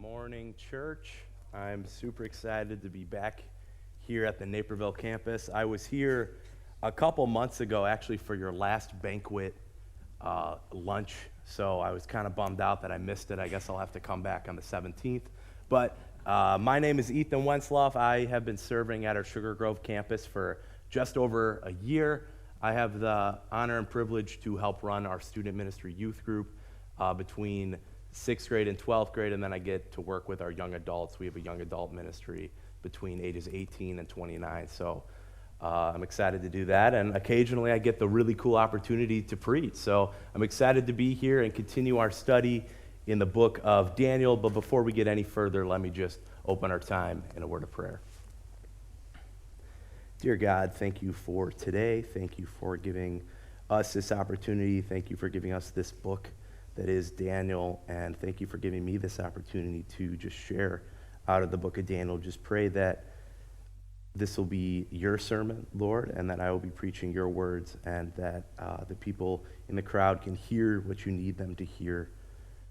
morning, church. I'm super excited to be back here at the Naperville campus. I was here a couple months ago, actually, for your last banquet lunch, so I was kind of bummed out that I missed it. I guess I'll have to come back on the 17th. But my name is Ethan Wentzlaff. I have been serving at our Sugar Grove campus for just over a year. I have the honor and privilege to help run our student ministry youth group between 6th grade and 12th grade, and then I get to work with our young adults. We have a young adult ministry between ages 18 and 29, so I'm excited to do that, and occasionally I get the really cool opportunity to preach, so I'm excited to be here and continue our study in the book of Daniel. But before we get any further, let me just open our time in a word of prayer. Dear God, thank you for today. Thank you for giving us this opportunity. Thank you for giving us this book that is Daniel, and thank you for giving me this opportunity to just share out of the book of Daniel. Just pray that this will be your sermon, Lord, and that I will be preaching your words, and that the people in the crowd can hear what you need them to hear.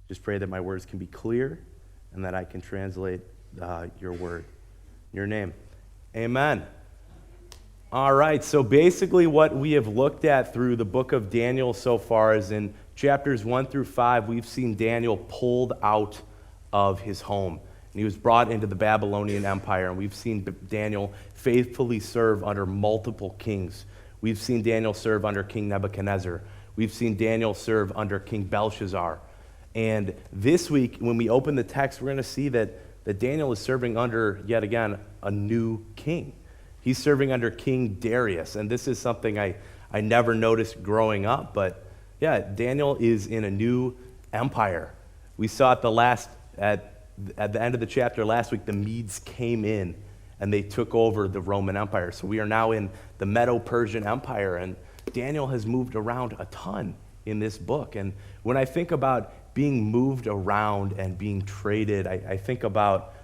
Just pray that my words can be clear and that I can translate your word. In your name, amen. All right, so basically what we have looked at through the book of Daniel so far is in chapters 1 through 5, we've seen Daniel pulled out of his home. And he was brought into the Babylonian Empire, and we've seen Daniel faithfully serve under multiple kings. We've seen Daniel serve under King Nebuchadnezzar. We've seen Daniel serve under King Belshazzar. And this week, when we open the text, we're going to see that Daniel is serving under, yet again, a new king. He's serving under King Darius, and this is something I never noticed growing up, but yeah, Daniel is in a new empire. We saw at the end of the chapter last week, the Medes came in and they took over the Roman Empire. So we are now in the Medo-Persian Empire, and Daniel has moved around a ton in this book. And when I think about being moved around and being traded, I think about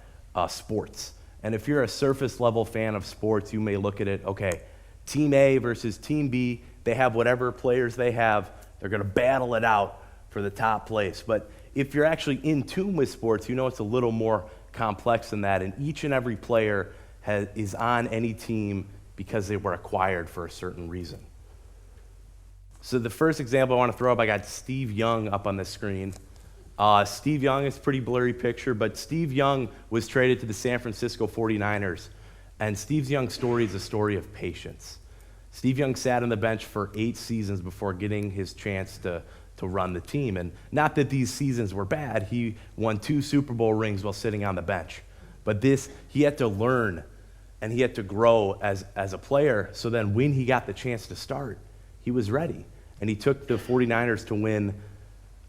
sports. And if you're a surface level fan of sports, you may look at it, okay, Team A versus Team B, they have whatever players they have, they're going to battle it out for the top place. But if you're actually in tune with sports, you know it's a little more complex than that. And each and every player is on any team because they were acquired for a certain reason. So the first example I want to throw up, I got Steve Young up on the screen. Steve Young is a pretty blurry picture, but Steve Young was traded to the San Francisco 49ers. And Steve Young's story is a story of patience. Steve Young sat on the bench for 8 seasons before getting his chance to run the team. And not that these seasons were bad. He won 2 Super Bowl rings while sitting on the bench. But he had to learn and he had to grow as a player. So then when he got the chance to start, he was ready. And he took the 49ers to win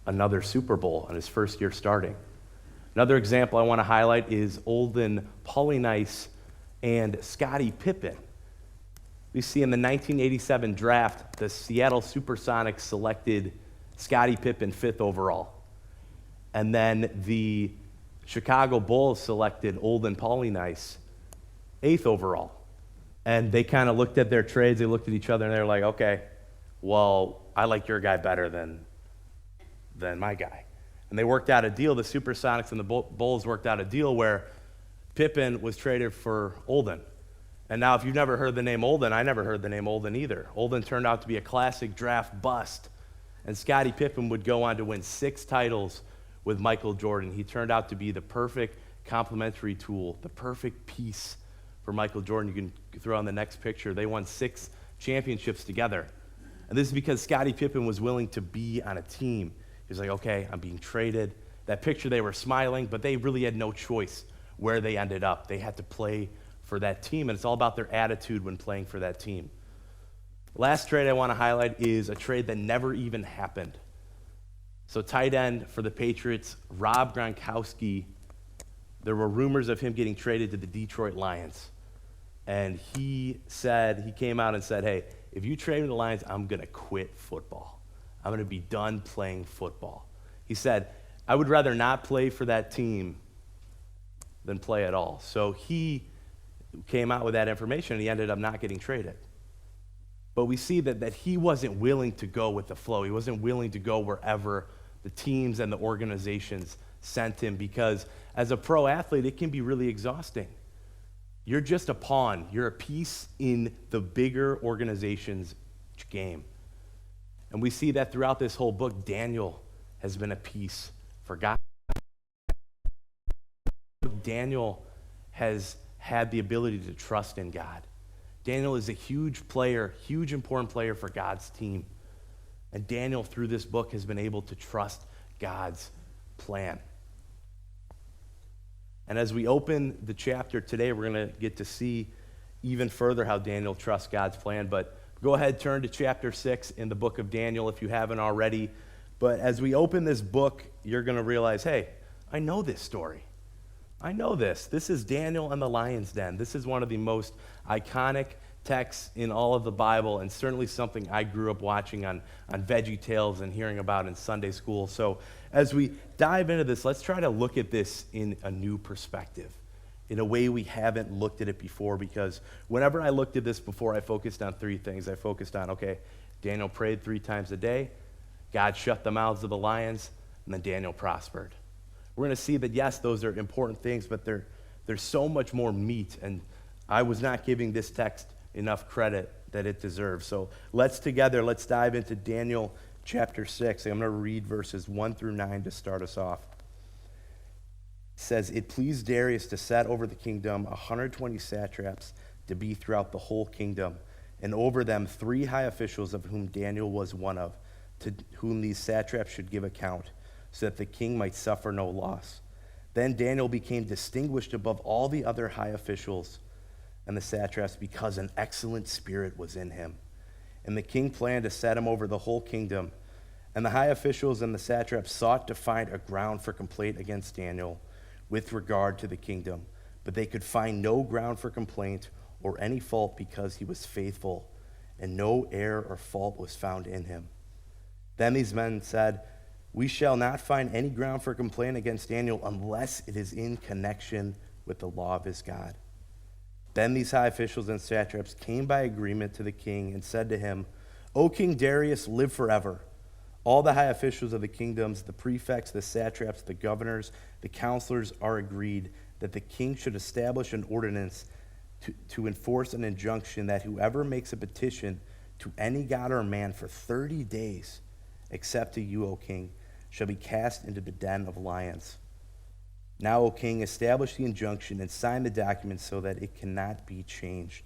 another Super Bowl in his first year starting. Another example I want to highlight is Olden Polynice and Scottie Pippen. We see in the 1987 draft, the Seattle Supersonics selected Scottie Pippen 5th overall. And then the Chicago Bulls selected Olden Polynice 8th overall. And they kind of looked at their trades, they looked at each other, and they were like, okay, well, I like your guy better than my guy. And they worked out a deal, the Supersonics and the Bulls worked out a deal where Pippen was traded for Olden. And now if you've never heard the name Olden, I never heard the name Olden either. Olden turned out to be a classic draft bust. And Scottie Pippen would go on to win 6 titles with Michael Jordan. He turned out to be the perfect complementary tool, the perfect piece for Michael Jordan. You can throw on the next picture. They won 6 championships together. And this is because Scottie Pippen was willing to be on a team. He was like, okay, I'm being traded. That picture, they were smiling, but they really had no choice where they ended up. They had to play for that team, and it's all about their attitude when playing for that team. Last trade I want to highlight is a trade that never even happened. So tight end for the Patriots, Rob Gronkowski, there were rumors of him getting traded to the Detroit Lions. And he came out and said, hey, if you trade me to the Lions, I'm going to quit football. I'm going to be done playing football. He said, I would rather not play for that team than play at all. So he came out with that information, and he ended up not getting traded. But we see that he wasn't willing to go with the flow. He wasn't willing to go wherever the teams and the organizations sent him, because as a pro athlete, it can be really exhausting. You're just a pawn. You're a piece in the bigger organization's game. And we see that throughout this whole book, Daniel has been a piece for God. Daniel has had the ability to trust in God. Daniel is a huge player, huge important player for God's team. And Daniel, through this book, has been able to trust God's plan. And as we open the chapter today, we're going to get to see even further how Daniel trusts God's plan. But go ahead, turn to chapter 6 in the book of Daniel if you haven't already. But as we open this book, you're going to realize, hey, I know this story. I know this. This is Daniel and the lion's den. This is one of the most iconic texts in all of the Bible, and certainly something I grew up watching on Veggie Tales and hearing about in Sunday school. So as we dive into this, let's try to look at this in a new perspective, in a way we haven't looked at it before, because whenever I looked at this before, I focused on three things. I focused on, okay, Daniel prayed 3 times a day, God shut the mouths of the lions, and then Daniel prospered. We're going to see that, yes, those are important things, but there's so much more meat, and I was not giving this text enough credit that it deserves. So let's dive into Daniel chapter 6. I'm going to read verses 1 through 9 to start us off. It says, "It pleased Darius to set over the kingdom 120 satraps to be throughout the whole kingdom, and over them 3 high officials, of whom Daniel was one of, to whom these satraps should give account, so that the king might suffer no loss. Then Daniel became distinguished above all the other high officials and the satraps, because an excellent spirit was in him. And the king planned to set him over the whole kingdom. And the high officials and the satraps sought to find a ground for complaint against Daniel with regard to the kingdom, but they could find no ground for complaint or any fault, because he was faithful, and no error or fault was found in him. Then these men said, 'We shall not find any ground for complaint against Daniel unless it is in connection with the law of his God.' Then these high officials and satraps came by agreement to the king and said to him, 'O King Darius, live forever. All the high officials of the kingdoms, the prefects, the satraps, the governors, the counselors are agreed that the king should establish an ordinance to enforce an injunction that whoever makes a petition to any god or man for 30 days, except to you, O king, shall be cast into the den of lions. Now, O king, establish the injunction and sign the document so that it cannot be changed,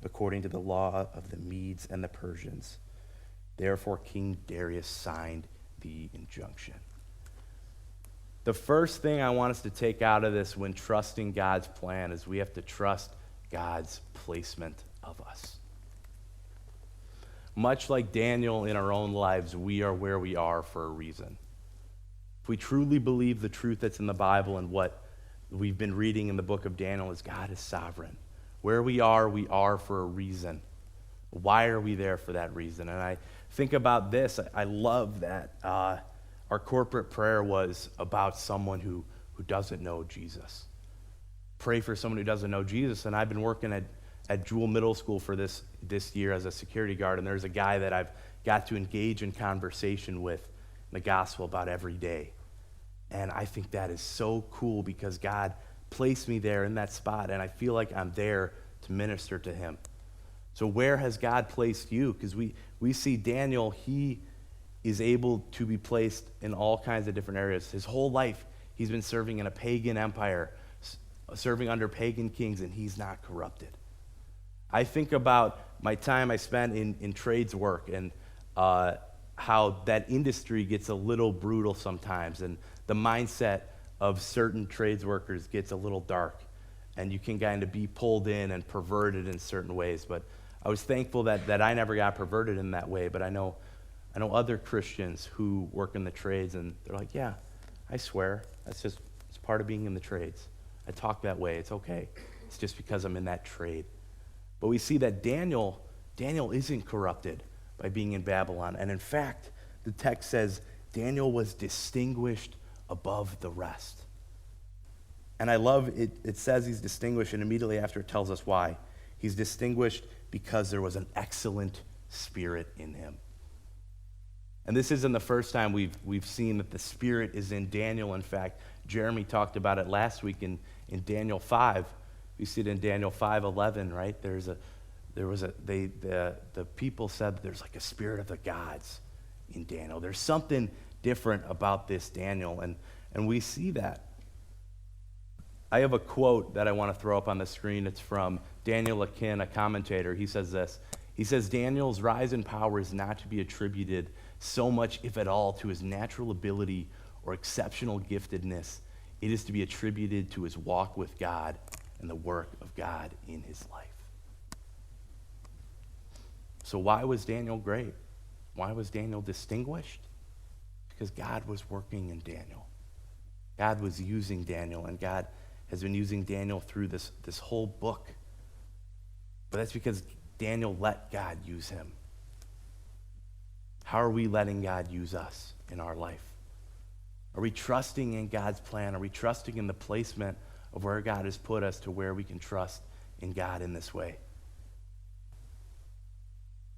according to the law of the Medes and the Persians.' Therefore, King Darius signed the injunction." The first thing I want us to take out of this when trusting God's plan is we have to trust God's placement of us. Much like Daniel in our own lives, we are where we are for a reason. If we truly believe the truth that's in the Bible and what we've been reading in the book of Daniel is God is sovereign. Where we are for a reason. Why are we there for that reason? And I think about this. I love that our corporate prayer was about someone who doesn't know Jesus. Pray for someone who doesn't know Jesus. And I've been working at Jewel Middle School for this year as a security guard, and there's a guy that I've got to engage in conversation with in the gospel about every day. And I think that is so cool because God placed me there in that spot, and I feel like I'm there to minister to him. So where has God placed you? Because we see Daniel, he is able to be placed in all kinds of different areas. His whole life, he's been serving in a pagan empire, serving under pagan kings, and he's not corrupted. I think about my time I spent in trades work and how that industry gets a little brutal sometimes, and the mindset of certain trades workers gets a little dark, and you can kind of be pulled in and perverted in certain ways. But I was thankful that I never got perverted in that way, but I know other Christians who work in the trades, and they're like, yeah, I swear, it's part of being in the trades. I talk that way, it's okay. It's just because I'm in that trade. But we see that Daniel isn't corrupted by being in Babylon. And in fact, the text says Daniel was distinguished above the rest. And I love it. It says he's distinguished, and immediately after it tells us why. He's distinguished because there was an excellent spirit in him. And this isn't the first time we've seen that the spirit is in Daniel. In fact, Jeremy talked about it last week in Daniel 5. We see it in Daniel 5:11, right? The people said there's like a spirit of the gods in Daniel. There's something different about this Daniel, and we see that. I have a quote that I want to throw up on the screen. It's from Daniel Akin, a commentator. He says this. He says, Daniel's rise in power is not to be attributed so much, if at all, to his natural ability or exceptional giftedness. It is to be attributed to his walk with God and the work of God in his life. So why was Daniel great? Why was Daniel distinguished? Because God was working in Daniel. God was using Daniel, and God has been using Daniel through this whole book. But that's because Daniel let God use him. How are we letting God use us in our life? Are we trusting in God's plan? Are we trusting in the placement of where God has put us to where we can trust in God in this way?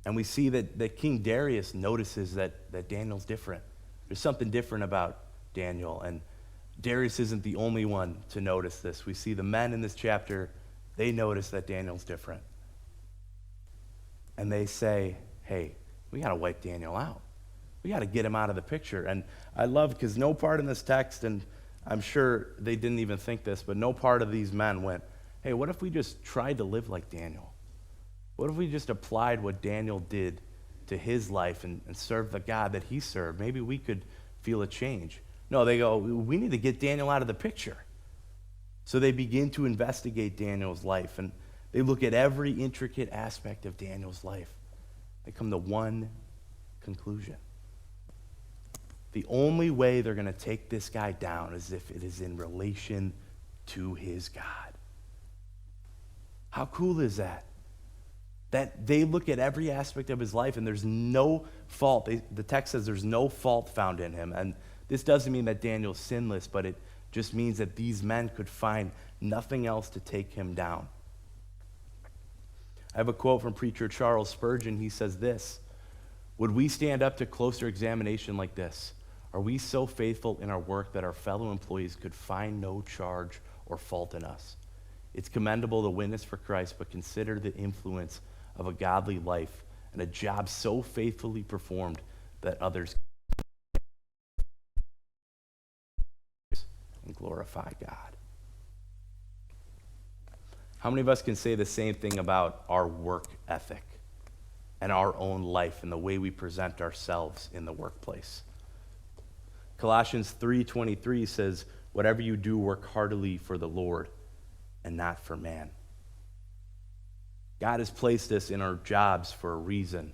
And we see that King Darius notices that Daniel's different. There's something different about Daniel, and Darius isn't the only one to notice this. We see the men in this chapter, they notice that Daniel's different. And they say, hey, we got to wipe Daniel out. We got to get him out of the picture. And I love, because no part in this text, and I'm sure they didn't even think this, but no part of these men went, hey, what if we just tried to live like Daniel? What if we just applied what Daniel did to his life and served the God that he served? Maybe we could feel a change. No, they go, we need to get Daniel out of the picture. So they begin to investigate Daniel's life, and they look at every intricate aspect of Daniel's life. They come to one conclusion. The only way they're going to take this guy down is if it is in relation to his God. How cool is that? That they look at every aspect of his life and there's no fault. The text says there's no fault found in him. And this doesn't mean that Daniel's sinless, but it just means that these men could find nothing else to take him down. I have a quote from preacher Charles Spurgeon. He says this, would we stand up to closer examination like this? Are we so faithful in our work that our fellow employees could find no charge or fault in us? It's commendable to witness for Christ, but consider the influence of a godly life and a job so faithfully performed that others and glorify God. How many of us can say the same thing about our work ethic and our own life and the way we present ourselves in the workplace? Colossians 3:23 says, whatever you do, work heartily for the Lord and not for man. God has placed us in our jobs for a reason.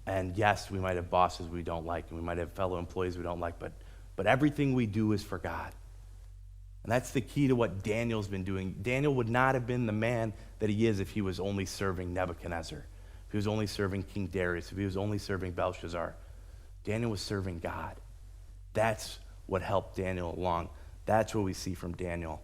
And yes, we might have bosses we don't like, and we might have fellow employees we don't like, but everything we do is for God. And that's the key to what Daniel's been doing. Daniel would not have been the man that he is if he was only serving Nebuchadnezzar, if he was only serving King Darius, if he was only serving Belshazzar. Daniel was serving God. That's what helped Daniel along. That's what we see from Daniel.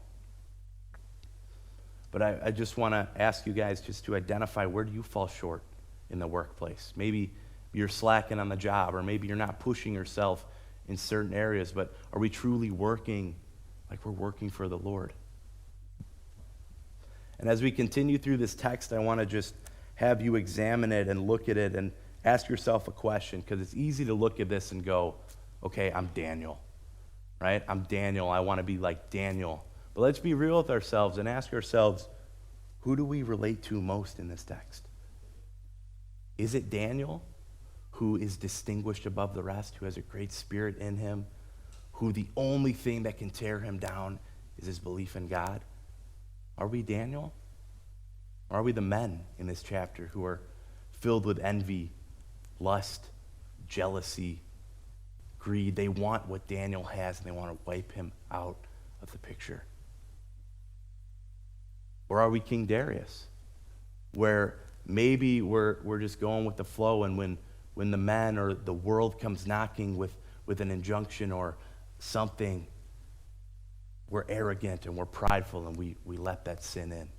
But I just want to ask you guys just to identify, where do you fall short in the workplace? Maybe you're slacking on the job, or maybe you're not pushing yourself in certain areas, but are we truly working like we're working for the Lord? And as we continue through this text, I want to just have you examine it and look at it and ask yourself a question, because it's easy to look at this and go, okay, I'm Daniel, right? I'm Daniel. I want to be like Daniel. But let's be real with ourselves and ask ourselves, who do we relate to most in this text? Is it Daniel, who is distinguished above the rest, who has a great spirit in him, who the only thing that can tear him down is his belief in God? Are we Daniel? Or are we the men in this chapter who are filled with envy, lust, jealousy, greed? They want what Daniel has, and they want to wipe him out of the picture. Or are we King Darius, where maybe we're just going with the flow, and when the men or the world comes knocking with an injunction or something, we're arrogant and we're prideful and we let that sin in.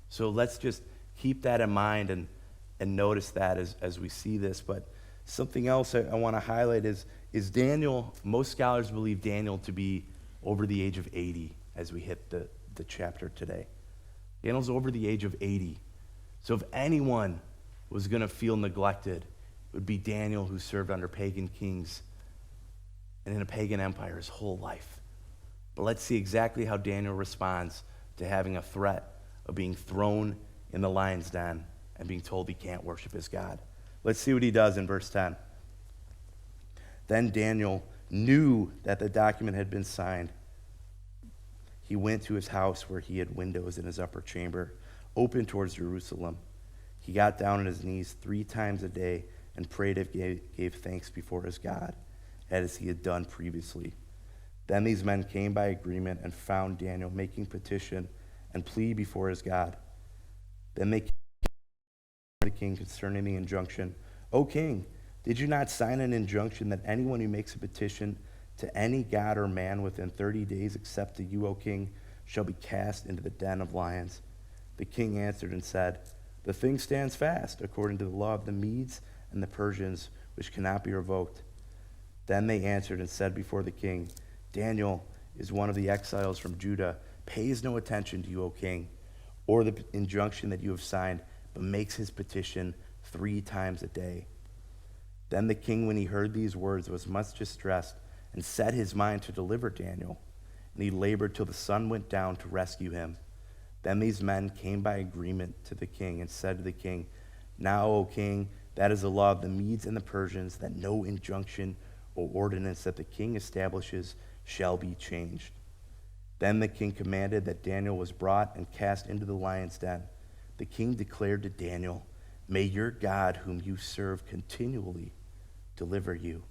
So let's just keep that in mind and notice that as we see this. But Something else I want to highlight is Daniel. Most scholars believe Daniel to be over the age of 80 as we hit the chapter today. Daniel's over the age of 80. So if anyone was going to feel neglected, it would be Daniel, who served under pagan kings and in a pagan empire his whole life. But let's see exactly how Daniel responds to having a threat of being thrown in the lion's den and being told he can't worship his God. Let's see what he does in verse 10. Then Daniel knew that the document had been signed. He went to his house where he had windows in his upper chamber, open towards Jerusalem. He got down on his knees 3 times a day and prayed and gave thanks before his God, as he had done previously. Then these men came by agreement and found Daniel making petition and plea before his God. Then they came to the king concerning the injunction. O king, did you not sign an injunction that anyone who makes a petition to any god or man within 30 days except to you, O king, shall be cast into the den of lions? The king answered and said, the thing stands fast according to the law of the Medes and the Persians, which cannot be revoked. Then they answered and said before the king, Daniel is one of the exiles from Judah, pays no attention to you, O king, or the injunction that you have signed, but makes his petition 3 times a day. Then the king, when he heard these words, was much distressed and set his mind to deliver Daniel. And he labored till the sun went down to rescue him. Then these men came by agreement to the king and said to the king, now, O king, that is the law of the Medes and the Persians, that no injunction or ordinance that the king establishes shall be changed. Then the king commanded that Daniel was brought and cast into the lion's den. The king declared to Daniel, may your God, whom you serve continually, deliver you.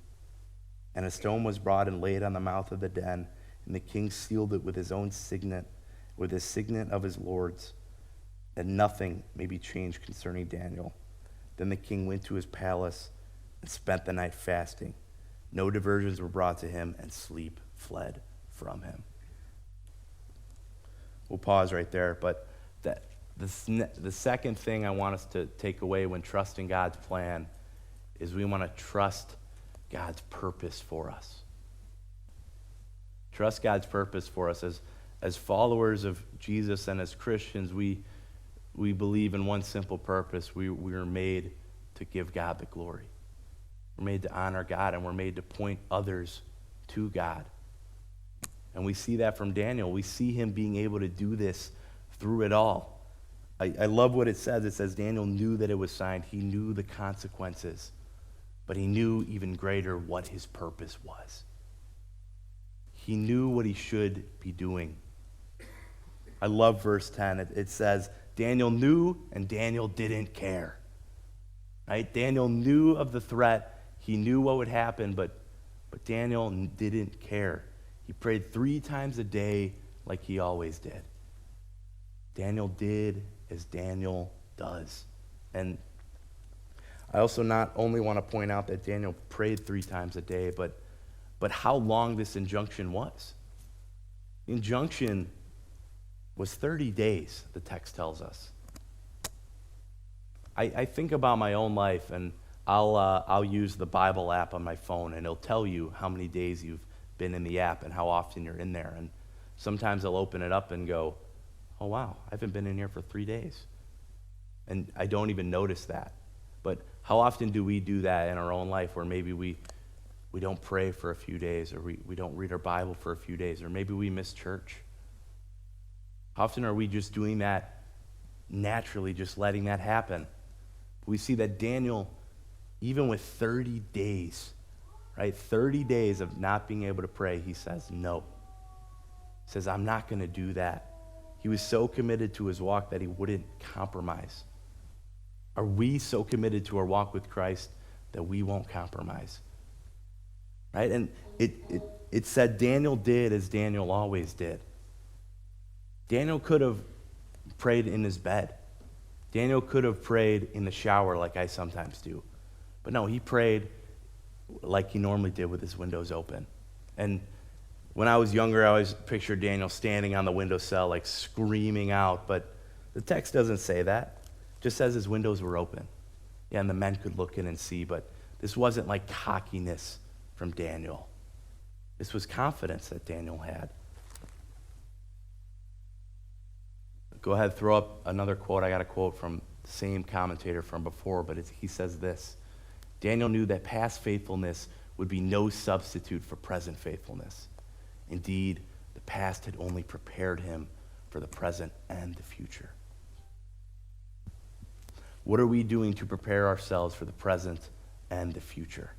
And a stone was brought and laid on the mouth of the den, and the king sealed it with his own signet, with the signet of his lords, that nothing may be changed concerning Daniel. Then the king went to his palace and spent the night fasting. No diversions were brought to him, and sleep fled from him. We'll pause right there, but the second thing I want us to take away when trusting God's plan is we want to trust God's purpose for us. Trust God's purpose for us. As followers of Jesus and as Christians, we believe in one simple purpose. We are made to give God the glory. We're made to honor God, and we're made to point others to God. And we see that from Daniel. We see him being able to do this through it all. I love what it says. It says Daniel knew that it was signed. He knew the consequences, but he knew even greater what his purpose was. He knew what he should be doing. I love verse 10. It says, Daniel knew and Daniel didn't care. Right? Daniel knew of the threat. He knew what would happen, but Daniel didn't care. He prayed 3 times a day like he always did. Daniel did as Daniel does. And I also not only want to point out that Daniel prayed 3 times a day, but how long this injunction was. The injunction was 30 days, the text tells us. I think about my own life, and I'll use the Bible app on my phone, and it'll tell you how many days you've been in the app and how often you're in there. And sometimes I'll open it up and go, oh wow, I haven't been in here for 3 days. And I don't even notice that. But how often do we do that in our own life, where maybe we don't pray for a few days, or we don't read our Bible for a few days, or maybe we miss church? How often are we just doing that naturally, just letting that happen? We see that Daniel, even with 30 days, right, 30 days of not being able to pray, he says no. He says, I'm not going to do that. He was so committed to his walk that he wouldn't compromise. Are we so committed to our walk with Christ that we won't compromise? Right? And it said Daniel did as Daniel always did. Daniel could have prayed in his bed. Daniel could have prayed in the shower like I sometimes do. But no, he prayed like he normally did with his windows open. And when I was younger, I always pictured Daniel standing on the windowsill, like screaming out. But the text doesn't say that. It just says his windows were open. Yeah, and the men could look in and see. But This wasn't like cockiness from Daniel. This was confidence that Daniel had. Go ahead, throw up another quote. I got a quote from the same commentator from before, but he says this: Daniel knew that past faithfulness would be no substitute for present faithfulness. Indeed, the past had only prepared him for the present and the future. What are we doing to prepare ourselves for the present and the future?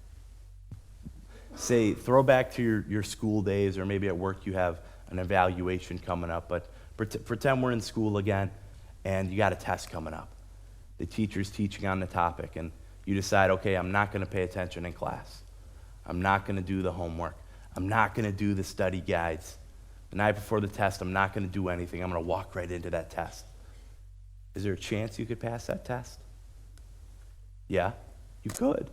Say, throw back to your school days, or maybe at work you have an evaluation coming up, but pretend we're in school again and you got a test coming up. The teacher's teaching on the topic and you decide, okay, I'm not going to pay attention in class. I'm not going to do the homework. I'm not going to do the study guides. The night before the test, I'm not going to do anything. I'm going to walk right into that test. Is there a chance you could pass that test? Yeah, you could.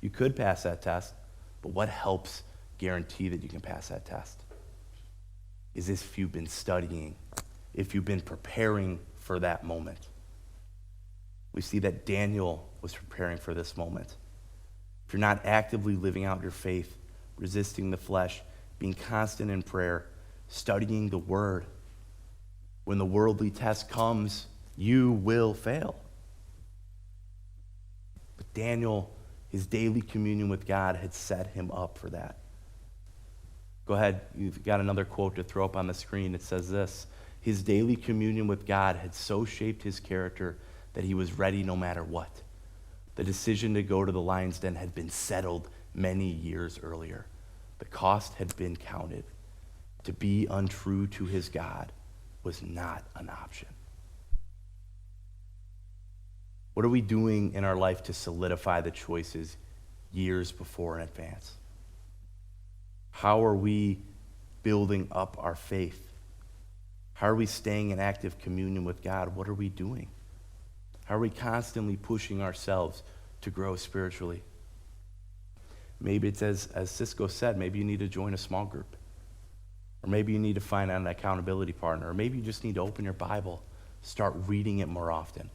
You could pass that test, but what helps guarantee that you can pass that test? Is if you've been studying, if you've been preparing for that moment. We see that Daniel was preparing for this moment. If you're not actively living out your faith, resisting the flesh, being constant in prayer, studying the word, when the worldly test comes, you will fail. But Daniel, his daily communion with God had set him up for that. Go ahead, you've got another quote to throw up on the screen. It says this: his daily communion with God had so shaped his character that he was ready no matter what. The decision to go to the lion's den had been settled many years earlier. The cost had been counted. To be untrue to his God was not an option. What are we doing in our life to solidify the choices years before in advance? How are we building up our faith? How are we staying in active communion with God? What are we doing? How are we constantly pushing ourselves to grow spiritually? Maybe it's as Cisco said, maybe you need to join a small group. Or maybe you need to find an accountability partner. Or maybe you just need to open your Bible, start reading it more often.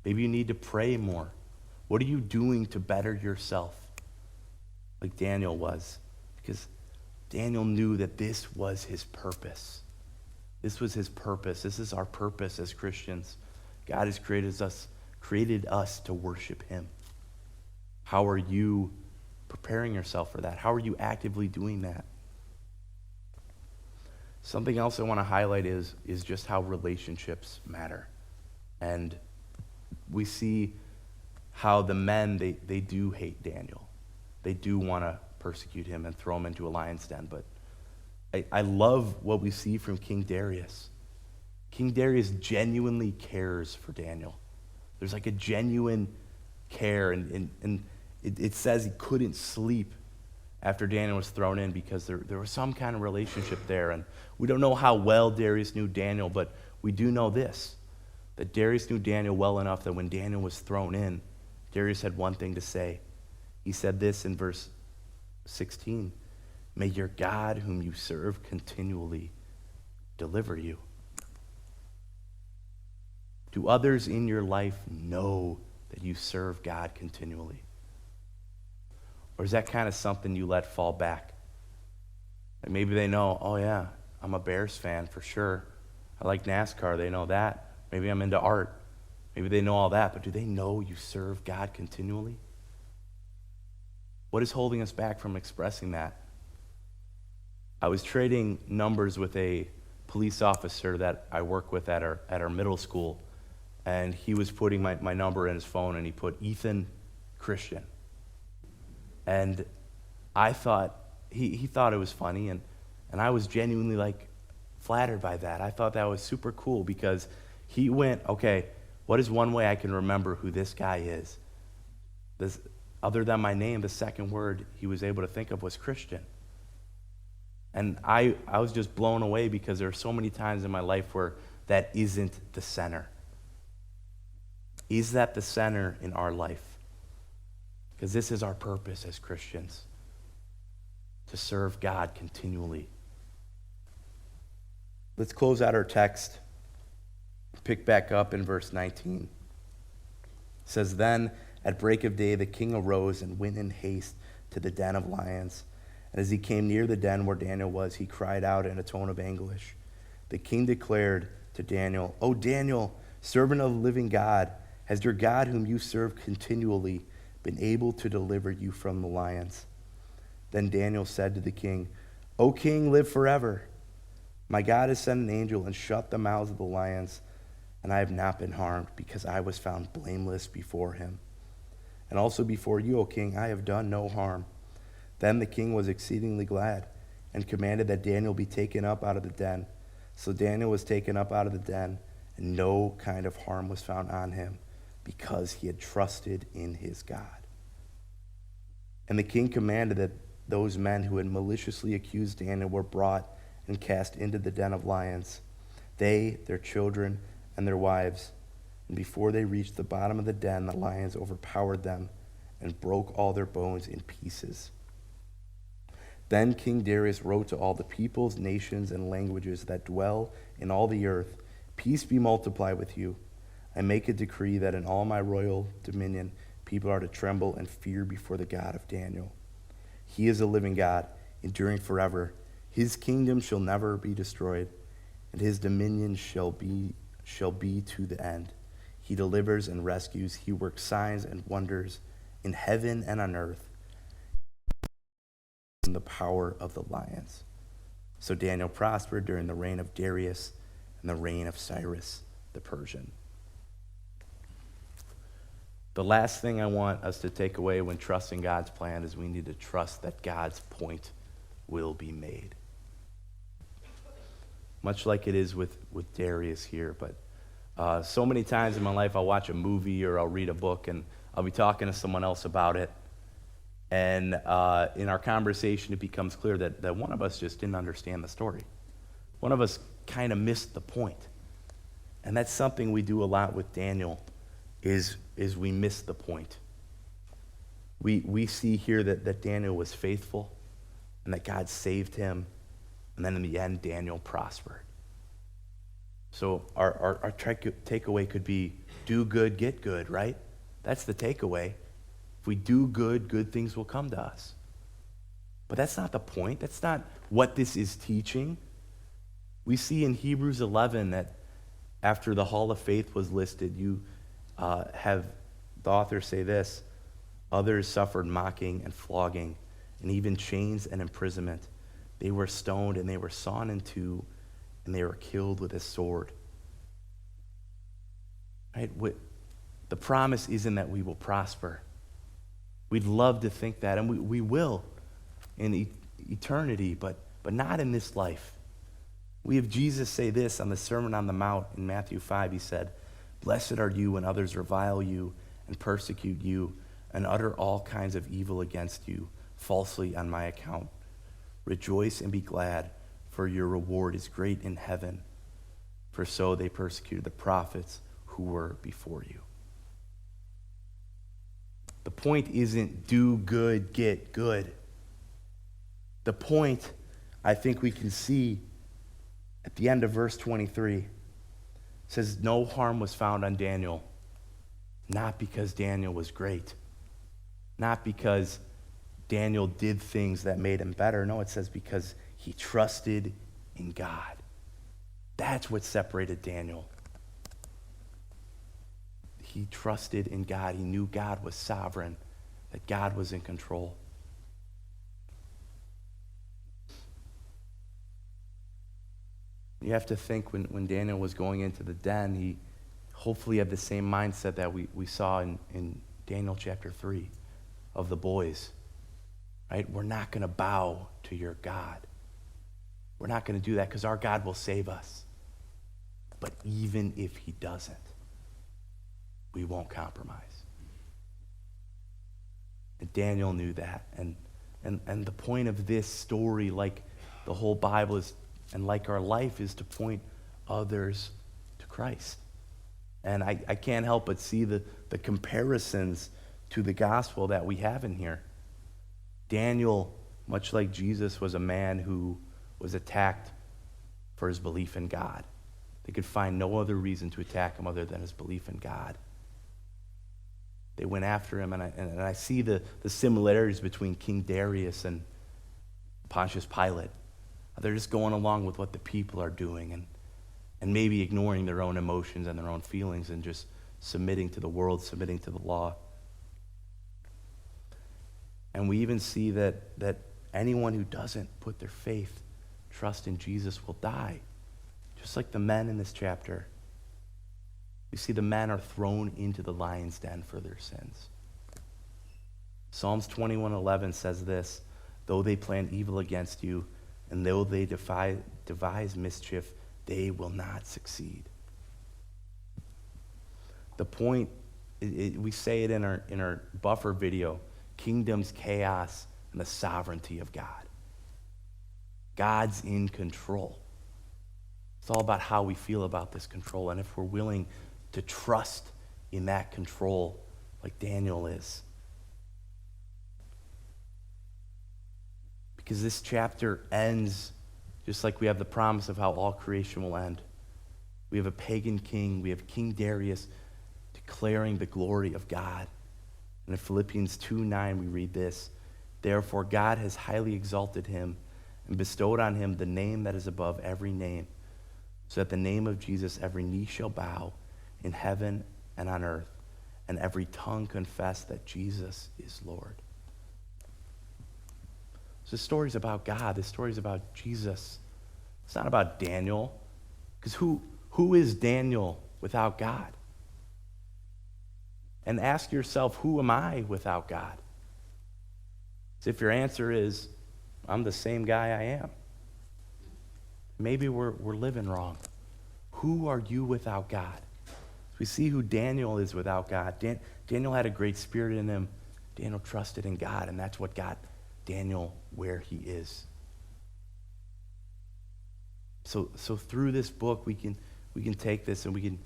Maybe you need to pray more. What are you doing to better yourself? Like Daniel was. Because Daniel knew that this was his purpose. This was his purpose. This is our purpose as Christians. God has created us to worship him. How are you preparing yourself for that? How are you actively doing that? Something else I want to highlight is just how relationships matter. And we see how the men, they do hate Daniel. They do want to persecute him and throw him into a lion's den. But I love what we see from King Darius. King Darius genuinely cares for Daniel. There's like a genuine care, and it says he couldn't sleep after Daniel was thrown in because there was some kind of relationship there. And we don't know how well Darius knew Daniel, but we do know this, that Darius knew Daniel well enough that when Daniel was thrown in, Darius had one thing to say. He said this in verse 16, "May your God whom you serve continually deliver you." Do others in your life know that you serve God continually? Or is that kind of something you let fall back? Like maybe they know, oh yeah, I'm a Bears fan for sure. I like NASCAR, they know that. Maybe I'm into art. Maybe they know all that, but do they know you serve God continually? What is holding us back from expressing that? I was trading numbers with a police officer that I work with at our middle school, and he was putting my number in his phone, and he put Ethan Christian. And I thought, he thought it was funny, and I was genuinely like flattered by that. I thought that was super cool because he went, okay, what is one way I can remember who this guy is? This, other than my name, the second word he was able to think of was Christian. And I was just blown away because there are so many times in my life where that isn't the center. Is that the center in our life? Because this is our purpose as Christians, to serve God continually. Let's close out our text. Pick back up in verse 19. It says, "Then, At break of day, the king arose and went in haste to the den of lions. And as he came near the den where Daniel was, he cried out in a tone of anguish. The king declared to Daniel, "O Daniel, servant of the living God, has your God whom you serve continually been able to deliver you from the lions?" Then Daniel said to the king, "O king, live forever. My God has sent an angel and shut the mouths of the lions, and I have not been harmed, because I was found blameless before him. And also before you, O king, I have done no harm." Then the king was exceedingly glad and commanded that Daniel be taken up out of the den. So Daniel was taken up out of the den, and no kind of harm was found on him, because he had trusted in his God. And the king commanded that those men who had maliciously accused Daniel were brought and cast into the den of lions, they, their children, and their wives. And before they reached the bottom of the den, the lions overpowered them and broke all their bones in pieces. Then King Darius wrote to all the peoples, nations, and languages that dwell in all the earth, "Peace be multiplied with you. I make a decree that in all my royal dominion people are to tremble and fear before the God of Daniel. He is a living God, enduring forever. His kingdom shall never be destroyed, and his dominion shall be to the end. He delivers and rescues. He works signs and wonders in heaven and on earth, in the power of the lions." So Daniel prospered during the reign of Darius and the reign of Cyrus the Persian. The last thing I want us to take away when trusting God's plan is we need to trust that God's point will be made. Much like it is with Darius here, but so many times in my life I'll watch a movie or I'll read a book and I'll be talking to someone else about it, and in our conversation it becomes clear that one of us just didn't understand the story. One of us kind of missed the point. And that's something we do a lot with Daniel, is we miss the point. We see here that Daniel was faithful and that God saved him, and then in the end Daniel prospered. So our takeaway could be do good, get good, right? That's the takeaway. If we do good, good things will come to us. But that's not the point. That's not what this is teaching. We see in Hebrews 11 that after the hall of faith was listed, you have the author say this: others suffered mocking and flogging and even chains and imprisonment. They were stoned and they were sawn in two and they were killed with a sword. Right? The promise isn't that we will prosper. We'd love to think that, and we will in eternity, but not in this life. We have Jesus say this on the Sermon on the Mount in Matthew 5. He said, "Blessed are you when others revile you and persecute you and utter all kinds of evil against you falsely on my account. Rejoice and be glad, for your reward is great in heaven. For so they persecuted the prophets who were before you." The point isn't do good, get good. The point, I think we can see at the end of verse 23, says no harm was found on Daniel, not because Daniel was great, not because Daniel did things that made him better. No, it says because he trusted in God. That's what separated Daniel. He trusted in God. He knew God was sovereign, that God was in control. You have to think when Daniel was going into the den, he hopefully had the same mindset that we saw in Daniel chapter 3 of the boys. Right? We're not going to bow to your God. We're not going to do that because our God will save us. But even if he doesn't, we won't compromise. And Daniel knew that. And the point of this story, like the whole Bible is, and like our life, is to point others to Christ. And I can't help but see the comparisons to the gospel that we have in here. Daniel, much like Jesus, was a man who was attacked for his belief in God. They could find no other reason to attack him other than his belief in God. They went after him, and I see the similarities between King Darius and Pontius Pilate. They're just going along with what the people are doing and maybe ignoring their own emotions and their own feelings and just submitting to the world, submitting to the law. And we even see that anyone who doesn't put their faith, trust in Jesus will die. Just like the men in this chapter. You see the men are thrown into the lion's den for their sins. Psalms 21:11 says this, though they plan evil against you, and though they devise mischief, they will not succeed. The point, we say it in our buffer video, kingdoms, chaos, and the sovereignty of God. God's in control. It's all about how we feel about this control, and if we're willing to trust in that control like Daniel is. Because this chapter ends just like we have the promise of how all creation will end. We have a pagan king. We have King Darius declaring the glory of God. And in Philippians 2:9 we read this, therefore God has highly exalted him and bestowed on him the name that is above every name, so that the name of Jesus every knee shall bow in heaven and on earth, and every tongue confess that Jesus is Lord. So this story is about God. This story is about Jesus. It's not about Daniel. Because who is Daniel without God? And ask yourself, who am I without God? So if your answer is, I'm the same guy I am, maybe we're living wrong. Who are you without God? We see who Daniel is without God. Daniel had a great spirit in him. Daniel trusted in God, and that's what got Daniel where he is. So through this book, we can take this and we can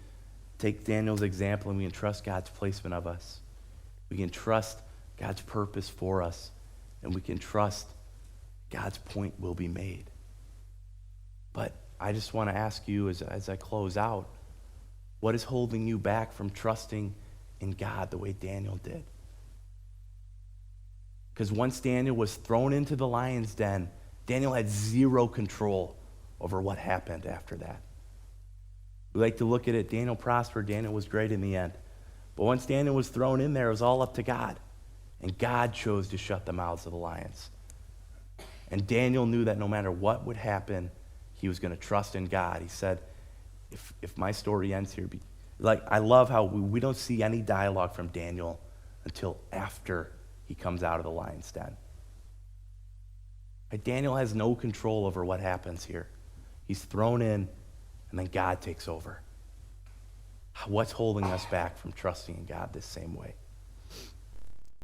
take Daniel's example and we can trust God's placement of us. We can trust God's purpose for us, and we can trust God's point will be made. But I just want to ask you as I close out, what is holding you back from trusting in God the way Daniel did? Because once Daniel was thrown into the lion's den, Daniel had zero control over what happened after that. We like to look at it, Daniel prospered, Daniel was great in the end. But once Daniel was thrown in there, it was all up to God. And God chose to shut the mouths of the lions. And Daniel knew that no matter what would happen, he was going to trust in God. He said, if my story ends here, I love how we don't see any dialogue from Daniel until after he comes out of the lion's den. Daniel has no control over what happens here. He's thrown in, and then God takes over. What's holding us back from trusting in God this same way?